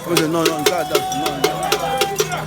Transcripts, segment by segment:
Okay, no, no, God, that's no.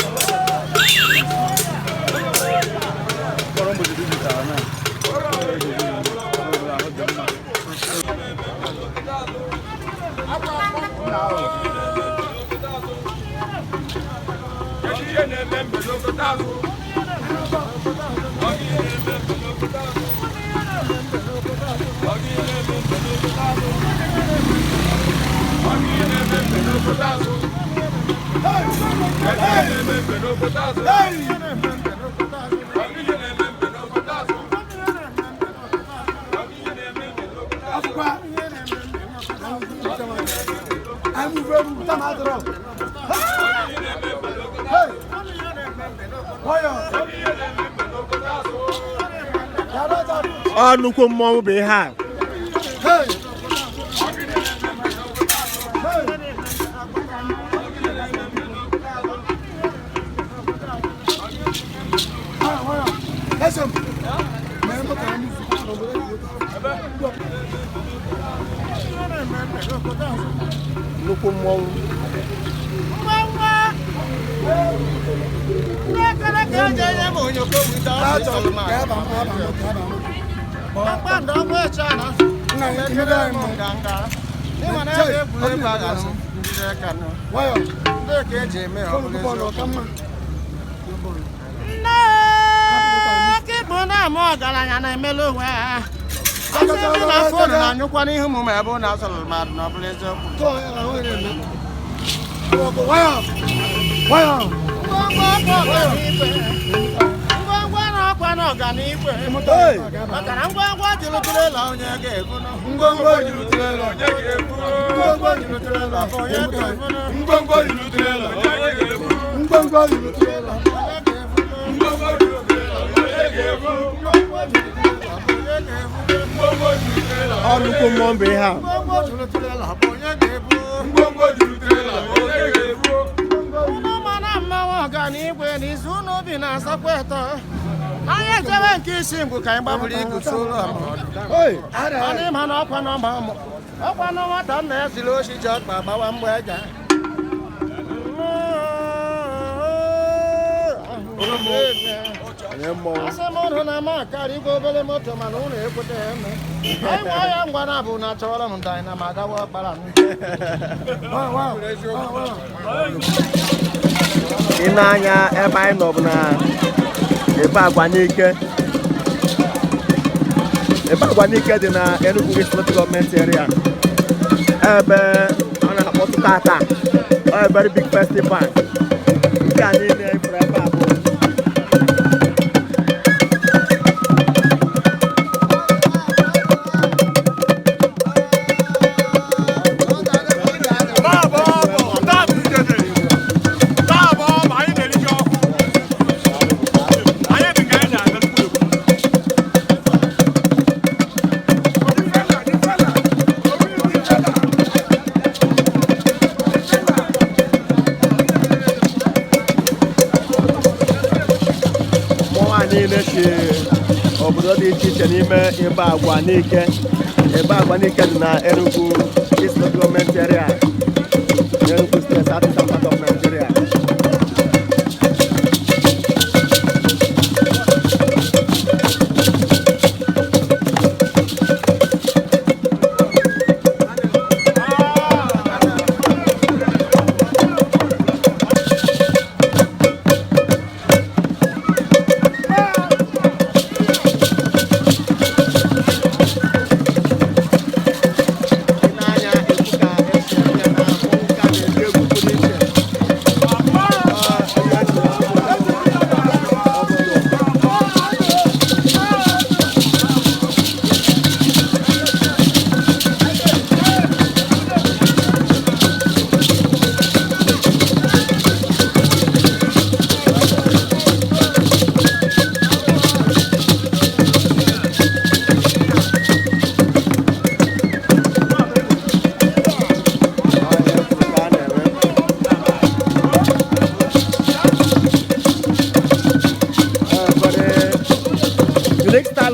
Nnukwu mmọnwụ bụ ihe a. Nnukwu mmọnwụ. Ịnanya ebe anyị nọ bụ na ebe Agwanike. Ebe Agwanike dị na Enugu East Local Government Area. Ebe ọ na-akpọtụ tata. A very big festival. Nke a niile ifuru ebe a bụ obodo dị iche iche n'ime ebe Agwanike. Ebe Agwanike dị na Enugu East Local Government Area, Enugu State, Southeastern part of Nigeria.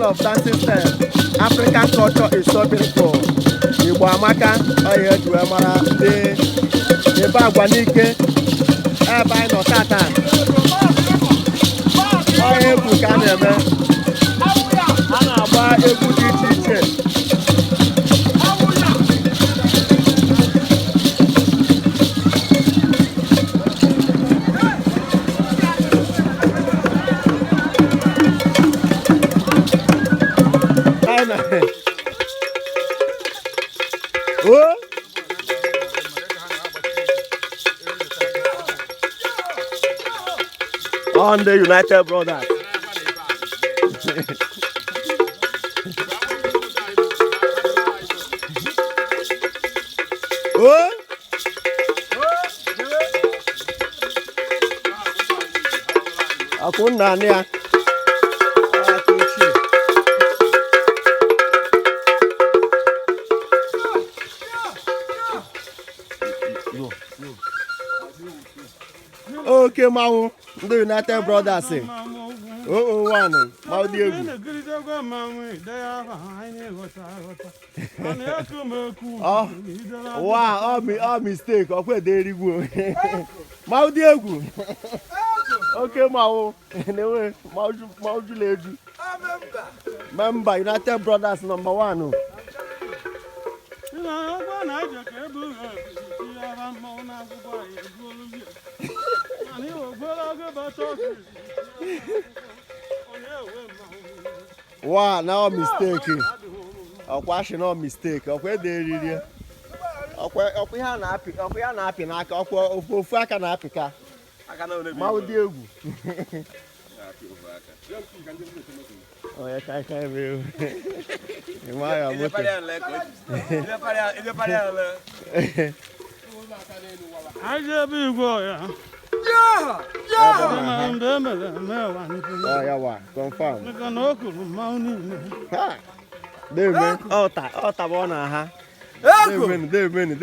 Of dancing style, African culture is so beautiful. Igbo amaka, oye juwe mara ndị ebe agwa n'ike ebe anyị nọ tata ọhịa egwu ka a na-eme a na-agba egwu dị iche iche on the United Brothers. Oh! Aku nani ya? Okay, mau. The United Brothers. Oh, one. Mau dia gu. Oh, wow, all mistake. Aku deri gu. Mau dia gu. Okay, mau. Anyway, mau juleju. Member United Brothers #1. Wow, now mistake. Ọkwa no mistake. Ọkwa deriri. Ọkwa ha na-apị n'aka. Ọkwa ofu aka na-apịka. Ma ụdị egwu. Oh, ya kai meu. Imaya moto. Aje bi go ya. Oh, yeah, what? Confirm. Ha. Devin. Ota bona ha. Devin.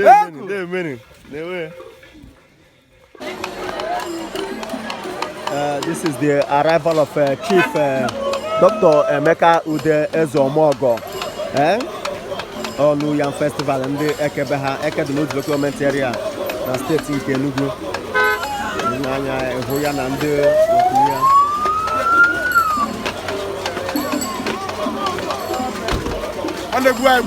This is the arrival of Chief Dr. Emeka Ude Ezomogo. On Young Festival and the Ekebe Development Area, the state in Enugu. And the guy.